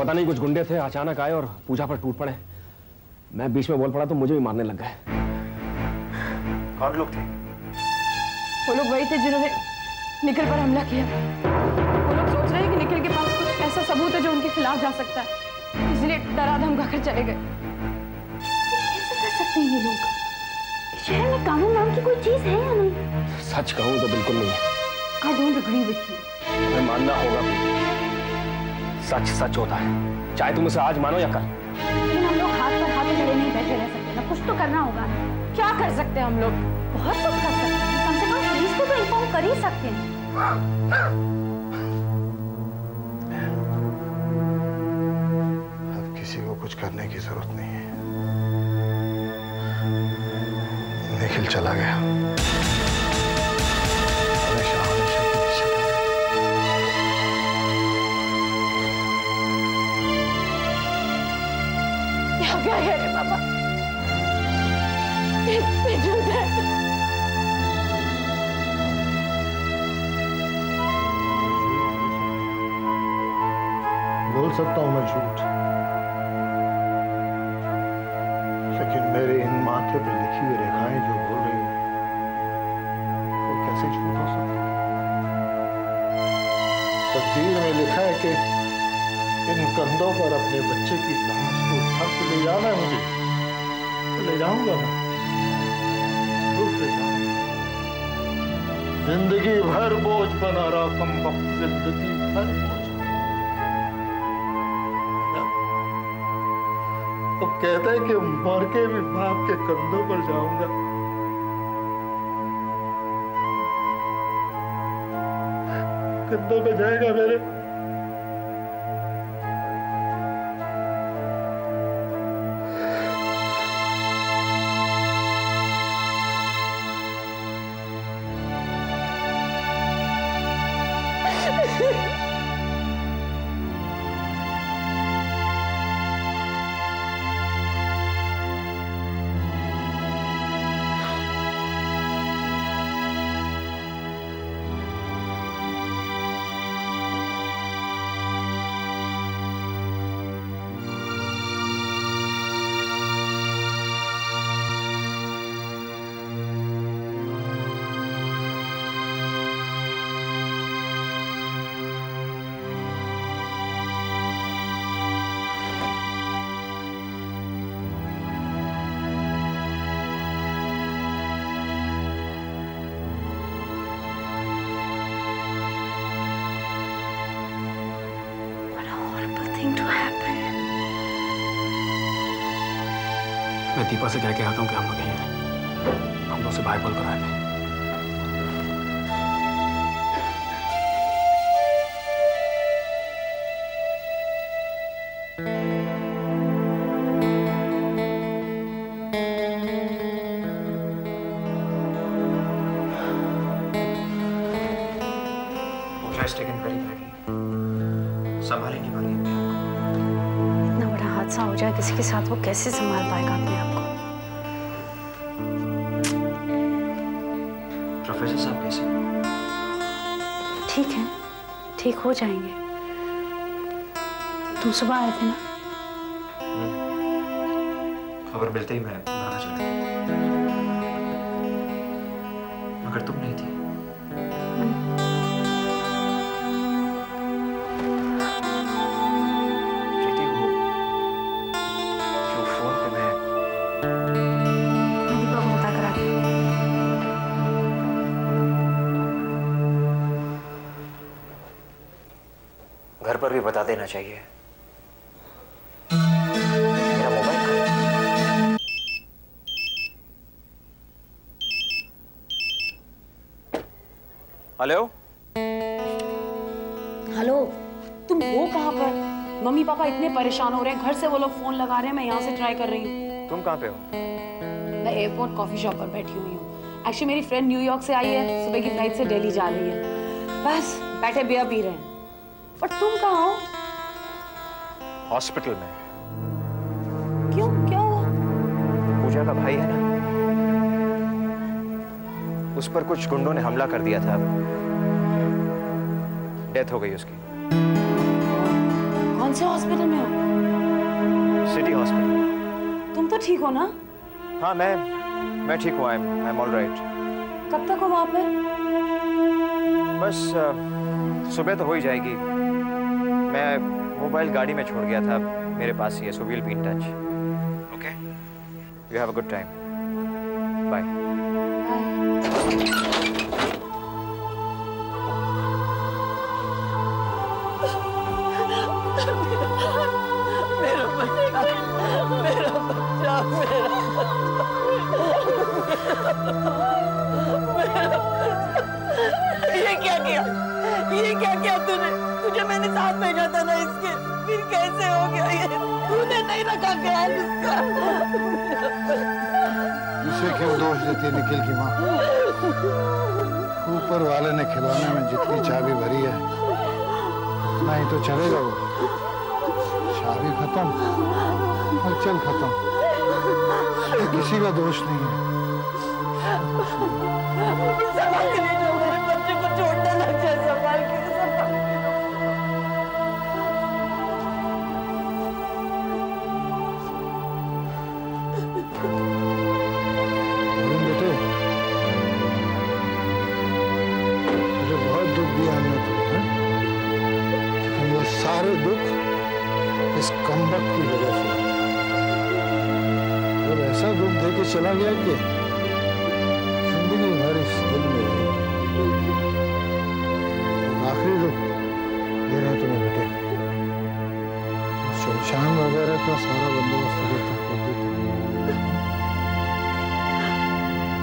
पता नहीं कुछ गुंडे थे, अचानक आए और पूजा पर टूट पड़े। मैं बीच में बोल पड़ा तो मुझे भी मारने लग गए। कौन लोग थे? वो लोग वही थे जिन्होंने निखिल पर हमला किया। वो लोग सोच रहे हैं कि निखिल के पास कुछ ऐसा सबूत है जो उनके खिलाफ जा सकता है, इसलिए डरा धमका कर चले गए। कैसे कर सकते हैं ये लोग? शहर में कानून नाम की कोई चीज है या नहीं? सच कहूं तो बिल्कुल नहीं है। I don't agree with you. तुम्हें मानना होगा भी। सच सच होता है, चाहे तुम उसे आज मानो या कल। लेकिन हम लोग हाथ पर हाथ जड़े नहीं बैठे रह सकते ना, कुछ तो करना होगा। क्या कर सकते हैं हम लोग? बहुत कुछ कर सकते हैं, कम से कम पुलिस को तो इन्फॉर्म कर ही सकते हैं। अब किसी को कुछ करने की जरूरत नहीं है। निखिल चला गया, हमेशा हमेशा के लिए चला गया। क्या क्या है रे बाबा? इतने झूठ है। बोल सकता हूं मैं झूठ, लेकिन मेरे इन माथे पर लिखी हुई रेखाएं जो बोल रही हैं, वो कैसे झूठ हो सकता? तकदीर में लिखा है कि इन कंधों पर अपने बच्चे की लाश को उठा के ले जाना है मुझे, तो ले जाऊंगा मैं, जरूर ले जाऊंगा। जिंदगी भर बोझ बना रहा कमबख्त, जिंदगी भर बोझ। तो कहता है कि मर के भी बाप के कंधों पर जाऊंगा। कंधों पे जाएगा मेरे। मैं दीपा से कह के आता हूँ कि हम लोग यहीं हैं। हम लोग से भाई बोल कर आए थे। संभाले नहीं पाएंगे। इतना बड़ा हादसा हो जाए किसी के साथ, वो कैसे संभाल पाएगा अपने आप को? प्रोफेसर साहब कैसे? ठीक है, ठीक हो जाएंगे। तुम सुबह आए थे ना? खबर मिलते ही मैं भागा चला, मगर तुम नहीं थी। घर पर भी बता देना चाहिए। मेरा मोबाइल कहाँ है? हेलो हेलो, तुम हो कहाँ पर? मम्मी पापा इतने परेशान हो रहे हैं, घर से वो लोग फोन लगा रहे हैं, मैं यहाँ से ट्राई कर रही हूँ। तुम कहाँ पे हो? मैं एयरपोर्ट कॉफी शॉप पर बैठी हुई हूँ। एक्चुअली मेरी फ्रेंड न्यूयॉर्क से आई है, सुबह की फ्लाइट से दिल्ली जा रही है। बस बैठे बियर पी रहे हैं। पर तुम कहाँ हो? हॉस्पिटल में। क्यों, क्या हुआ? पूजा का भाई है ना, उस पर कुछ गुंडों ने हमला कर दिया था, डेथ हो गई उसकी। कौन कौन से हॉस्पिटल में हो? City hospital. तुम तो ठीक हो ना? हाँ मैं ठीक हूँ। I am all right. कब तक हो वहाँ पे? बस सुबह तो हो ही जाएगी। मैं मोबाइल गाड़ी में छोड़ गया था, मेरे पास ही है, so we'll be in touch. Okay, you have a good time. Bye. मेरा बच्चा, मेरा बच्चा, ये क्या किया? ये क्या किया तूने? तुझे मैंने साथ भेजा था ना इसके, फिर कैसे हो गया ये? तूने नहीं रखा ख्याल इसका। इसे क्यों दोष देती निखिल की माँ? ऊपर वाले ने खिलौने में जितनी चाबी भरी है उतना ही तो चलेगा। वो चाबी खत्म और चल खत्म, ये किसी का दोष नहीं है। संभाल के ले जाओ, मेरे बच्चे को छोड़ना लग जाए। संभाल के बेटे, मुझे बहुत दुख दिया हमने तुम्हें, लेकिन ये सारे दुख इस कमबख्त की वजह से। जब ऐसा दुख दे के चला गया कि जिंदगी भर इस दिल में आखिरी दुख दे रहे तुम्हें बेटे। शमशान वगैरह का सारा बंदोबस्त कर देते।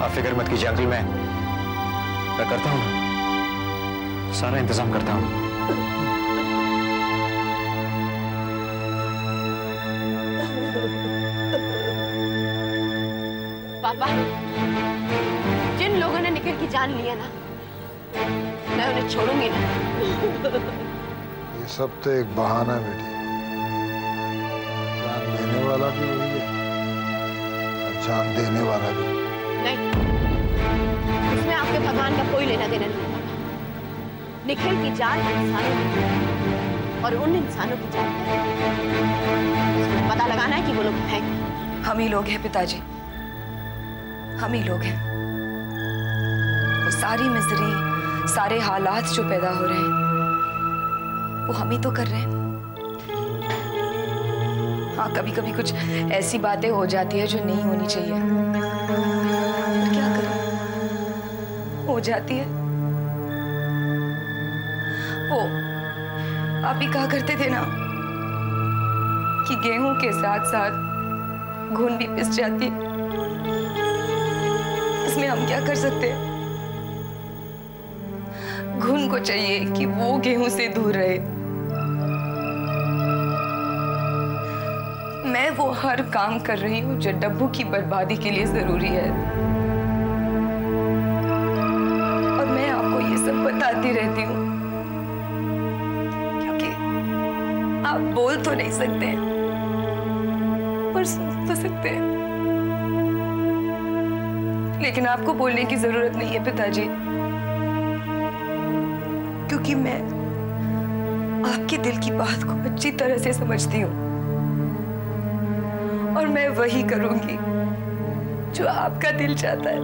आप फिक्र मत कीजिए अंकल, मैं करता हूँ, सारा इंतजाम करता हूँ। पापा, जिन लोगों ने निखिल की जान ली है ना, मैं उन्हें छोड़ूंगी ना। ये सब तो एक बहाना है बेटी। जान लेने वाला भी वही है और जान देने वाला भी। नहीं, इसमें आपके भगवान का कोई लेना देना नहीं है। निखिल की जान इंसानों की और उन इंसानों की जान है। पता लगाना है कि वो लोग हैं। हम ही लोग हैं पिताजी, हम ही लोग हैं। वो सारी मिजरी, सारे हालात जो पैदा हो रहे हैं वो हम ही तो कर रहे हैं। हाँ, कभी कभी कुछ ऐसी बातें हो जाती है जो नहीं होनी चाहिए, पर क्या करूं, हो जाती है। वो आप ही कहा करते थे ना कि गेहूं के साथ साथ घुन भी पिस जाती है। इसमें हम क्या कर सकते हैं? घुन को चाहिए कि वो गेहूं से दूर रहे। मैं वो हर काम कर रही हूँ जो डब्बू की बर्बादी के लिए जरूरी है, और मैं आपको ये सब बताती रहती हूँ क्योंकि आप बोल तो नहीं सकते पर सुन तो सकते हैं। लेकिन आपको बोलने की जरूरत नहीं है पिताजी, क्योंकि मैं आपके दिल की बात को अच्छी तरह से समझती हूँ, और मैं वही करूंगी जो आपका दिल चाहता है।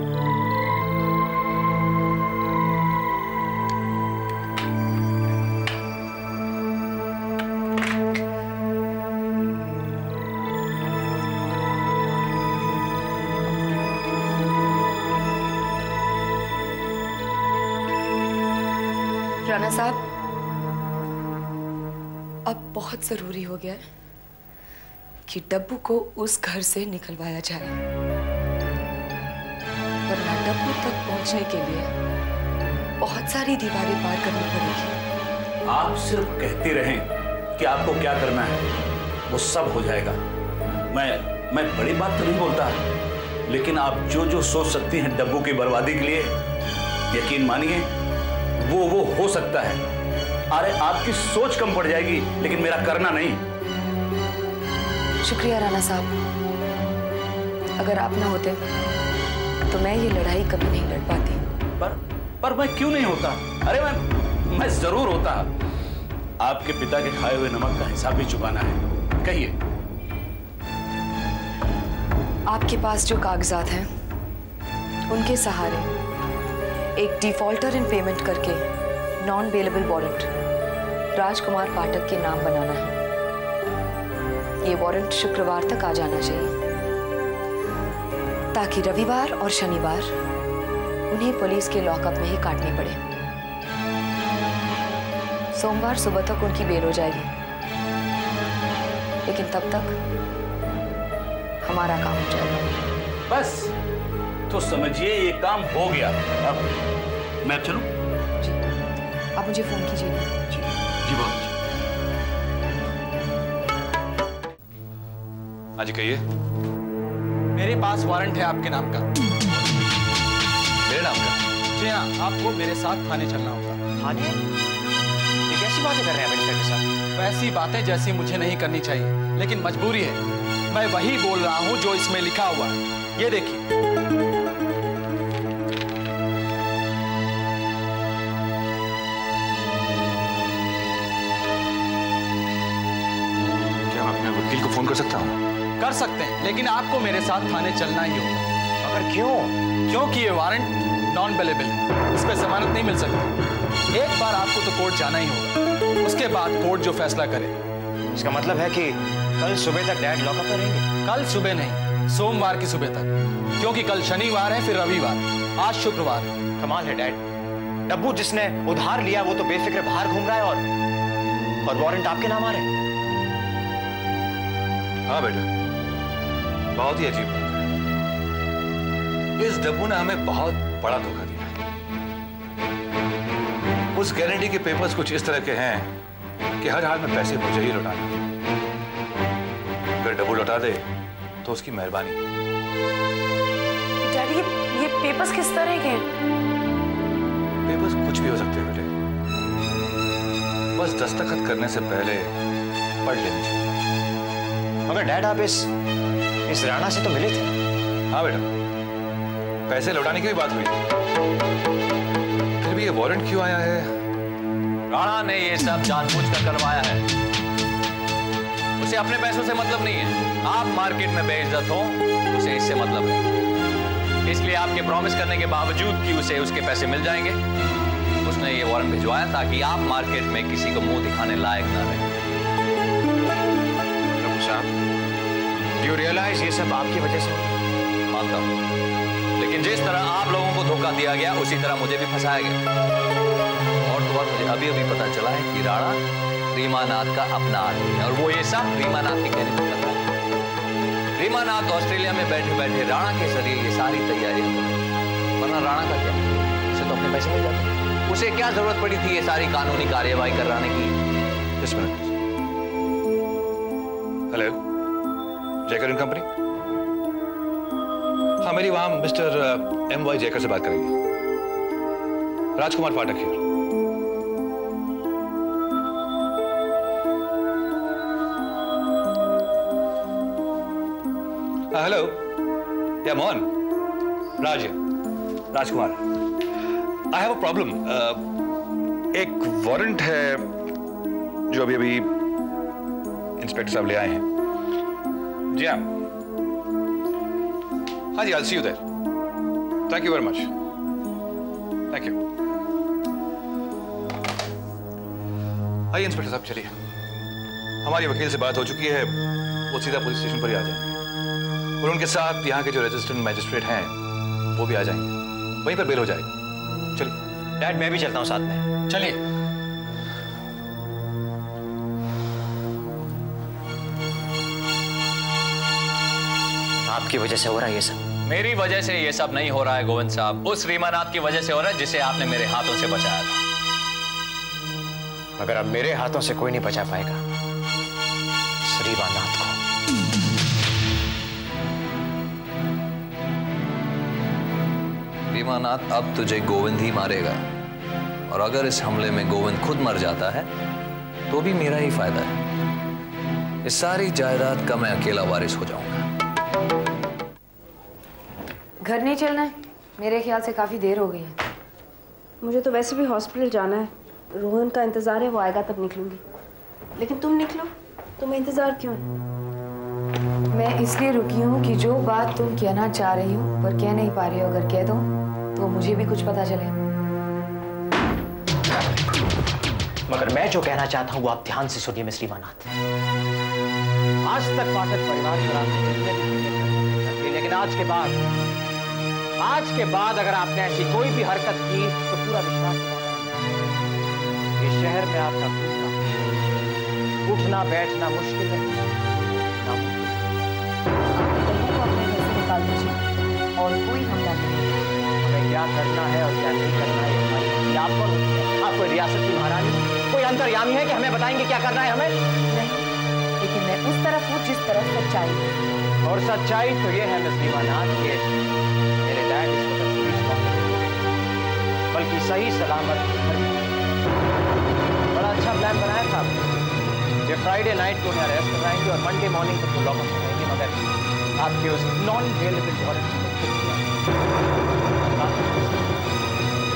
राणा साहब, अब बहुत जरूरी हो गया है कि डब्बू को उस घर से निकलवाया जाए, वरना डब्बू तक पहुंचने के लिए बहुत सारी दीवारें पार करनी पड़ेगी। आप सिर्फ कहते रहें कि आपको क्या करना है, वो सब हो जाएगा। मैं बड़ी बात तो नहीं बोलता, लेकिन आप जो जो सोच सकती हैं डब्बू की बर्बादी के लिए, यकीन मानिए वो हो सकता है। अरे आपकी सोच कम पड़ जाएगी, लेकिन मेरा करना नहीं। शुक्रिया राणा साहब, अगर आप ना होते तो मैं ये लड़ाई कभी नहीं लड़ पाती। पर मैं क्यों नहीं होता? अरे मैं जरूर होता। आपके पिता के खाए हुए नमक का हिसाब भी चुकाना है। कहिए। आपके पास जो कागजात हैं उनके सहारे एक डिफॉल्टर इन पेमेंट करके नॉन बेलेबल वारंट राजकुमार पाठक के नाम बनाना है। ये वारंट शुक्रवार तक आ जाना चाहिए ताकि रविवार और शनिवार उन्हें पुलिस के लॉकअप में ही काटने पड़े। सोमवार सुबह तक उनकी बेल हो जाएगी, लेकिन तब तक हमारा काम हो जाएगा। बस तो समझिए ये काम हो गया। अब मैं चलूं? जी, आप मुझे फोन कीजिए। जी जी बहुत अच्छा। हाँ जी कहिए। मेरे पास वारंट है आपके नाम का। मेरे नाम का? जी हाँ, आपको मेरे साथ थाने चलना होगा। थाने? ये कैसी बातें कर रहे हैं मिनिस्टर के साथ? वैसी बातें जैसी मुझे नहीं करनी चाहिए, लेकिन मजबूरी है। मैं वही बोल रहा हूँ जो इसमें लिखा हुआ है। ये देखिए। क्या मैं अपने वकील को फोन कर सकता हूँ? कर सकते हैं, लेकिन आपको मेरे साथ थाने चलना ही होगा। मगर क्यों? क्योंकि ये वारंट नॉन बेलेबल है, इस पर जमानत नहीं मिल सकती। एक बार आपको तो कोर्ट जाना ही होगा, उसके बाद कोर्ट जो फैसला करे। इसका मतलब है कि कल सुबह तक डैड लॉकअप में रहेंगे? कल सुबह नहीं, सोमवार की सुबह तक, क्योंकि कल शनिवार है, फिर रविवार, आज शुक्रवार है। कमाल है डैड, डब्बू जिसने उधार लिया वो तो बेफिक्र बाहर घूम रहा है और वारंट आपके नाम आ रहे हैं। हाँ बेटा, बहुत ही अजीब बात है। इस डब्बू ने हमें बहुत बड़ा धोखा दिया। उस गारंटी के पेपर्स कुछ इस तरह के हैं कि हर हाल में पैसे मुझे ही लौटाने। अगर डब्बू लौटा दे तो उसकी मेहरबानी। डैडी, ये पेपर्स किस तरह के हैं? पेपर्स कुछ भी हो सकते हैं बेटे, बस दस्तखत करने से पहले पढ़ लेनी चाहिए। मगर डैड आप इस राणा से तो मिले थे? हाँ बेटा, पैसे लौटाने की भी बात हुई। फिर भी ये वारंट क्यों आया है? राणा ने ये सब जानबूझकर करवाया है। उसे अपने पैसों से मतलब नहीं है। आप मार्केट में बेइज्जत हो, उसे इससे मतलब है। इसलिए आपके प्रॉमिस करने के बावजूद कि उसे उसके पैसे मिल जाएंगे, उसने ये वारंट भिजवाया ताकि आप मार्केट में किसी को मुंह दिखाने लायक ना रहे। You realize ये सब आपकी वजह से? मानता हूं, लेकिन जिस तरह आप लोगों को धोखा दिया गया उसी तरह मुझे भी फंसाया गया। और तो और मुझे अभी अभी पता चला है कि राणा रीमानाथ का अपना आदमी है, और वो ये सब रीमानाथ के कहने पर कर रहा है। रीमानाथ ऑस्ट्रेलिया में बैठे बैठे राणा के जरिए ये सारी तैयारियां कर रहे हैं। वरना राणा का क्या, उसे तो अपने पैसे मिल जाते। उसे क्या जरूरत पड़ी थी ये सारी कानूनी कार्यवाही कराने की? Just a minute. Hello, Jaykar and company? हाँ, मेरी वहां मिस्टर M.Y. जयकर से बात करेंगे। राजकुमार पाठक here. Hello, yeah Mohan? Raj, Rajkumar. I have a problem. एक वारंट है जो अभी अभी इंस्पेक्टर साहब ले आए हैं। जी हाँ, हाँ जी, I'll see you there. Thank you very much. Thank you. आइए इंस्पेक्टर साहब, चलिए। हमारी वकील से बात हो चुकी है, वो सीधा पुलिस स्टेशन पर ही आ जाएंगे और उनके साथ यहाँ के जो रजिस्टर्ड मैजिस्ट्रेट हैं वो भी आ जाएंगे। वहीं पर बेल हो जाएगी। चलिए। डैड, मैं भी चलता हूँ साथ में। चलिए। आपकी वजह से हो रहा है ये सब? मेरी वजह से ये सब नहीं हो रहा है गोविंद साहब, उस रीमानाथ की वजह से हो रहा है जिसे आपने मेरे हाथों से बचाया था। मगर अब मेरे हाथों से कोई नहीं बचा पाएगा रीमानाथ को। रीमानाथ अब तुझे गोविंद ही मारेगा, और अगर इस हमले में गोविंद खुद मर जाता है तो भी मेरा ही फायदा है। इस सारी जायदाद का मैं अकेला वारिस हो जाऊंगा। घर नहीं चलना है? मेरे ख्याल से काफी देर हो गई है। मुझे तो वैसे भी हॉस्पिटल जाना है। रोहन का इंतजार है, वो आएगा तब निकलूंगी। लेकिन तुम निकलो, तुम्हें इंतजार क्यों है? मैं इसलिए रुकी हूँ कि जो बात तुम कहना चाह रही हो पर कह नहीं पा रही हो, अगर कह दो तो मुझे भी कुछ पता चले। मगर मैं जो कहना चाहता हूँ वो आप ध्यान से सुनिए मिस रीमानाथ। आज तक पाठक परिवार पर आपने जितने भी फिक्र की, लेकिन आज के बाद अगर आपने ऐसी कोई भी हरकत की तो पूरा विश्वास ये शहर में आपका उठना बैठना मुश्किल है। अपने घर से निकाल दीजिए और कोई हमला नहीं। हमें क्या करना है और क्या नहीं करना है हमारी आप पर। आप कोई रियासत की महारानी, कोई अंतर्यामी है कि हमें बताएंगे क्या करना है हमें? नहीं, लेकिन मैं उस तरफ हूँ जिस तरफ सच्चाई है। और सच्चाई तो ये है मिस रीमानाथ के मेरे डैड इस वक्त पुलिस में, बल्कि सही सलामत बड़ा अच्छा प्लान बनाया था आपने। ये फ्राइडे नाइट को उन्हें अरेस्ट कराएंगे और मंडे मॉर्निंग तक वो लॉकअप में रहेंगे, मगर आपके उस नॉन बेलेबल वारंट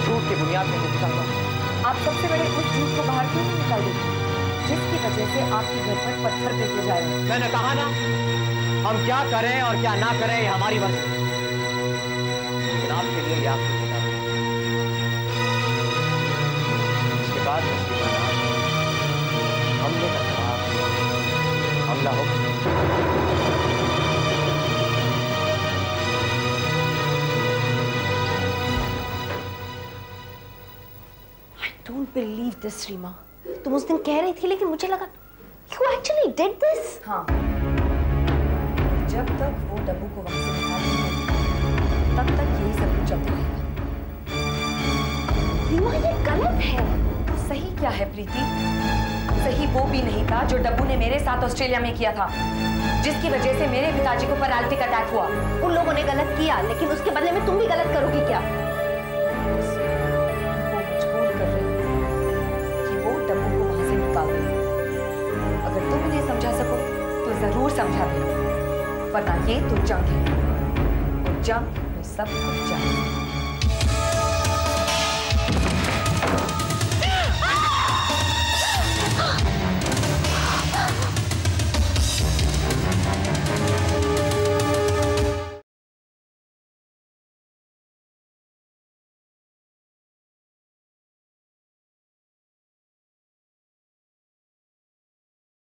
झूठ की बुनियाद में कुछ हुआ। आप सबसे बड़े उस झूठ को बाहर क्यों नहीं निकाल देते जिसकी वजह से आपके घर पर पत्थर फेंके जा रहे हैं? मैंने कहा ना, हम क्या करें और क्या ना करें ये हमारी मर्जी, लेकिन आपके लिए ये आपकी जिम्मेदारी है। इसके बाद हमले का जवाब हमला हो। I don't believe this, Reema. तुम उस दिन कह रही थी लेकिन मुझे लगा you actually did this। हाँ, जब तक वो डब्बू को वहां से निकाल नहीं देती, तब तक यही सब कुछ चलता रहेगा। रीमा, ये गलत है। सही क्या है प्रीति? सही वो भी नहीं था जो डब्बू ने मेरे साथ ऑस्ट्रेलिया में किया था, जिसकी वजह से मेरे पिताजी को पैरालिटिक अटैक हुआ। उन लोगों ने गलत किया, लेकिन उसके बदले में तुम भी गलत करोगी क्या? वो मजबूर कर रही कि वो डब्बू को वहां से निकाल दे। अगर तुम उन्हें समझा सको तो जरूर समझा दे, वरना ये तो जंग है, और जंग में सब कुछ जाने।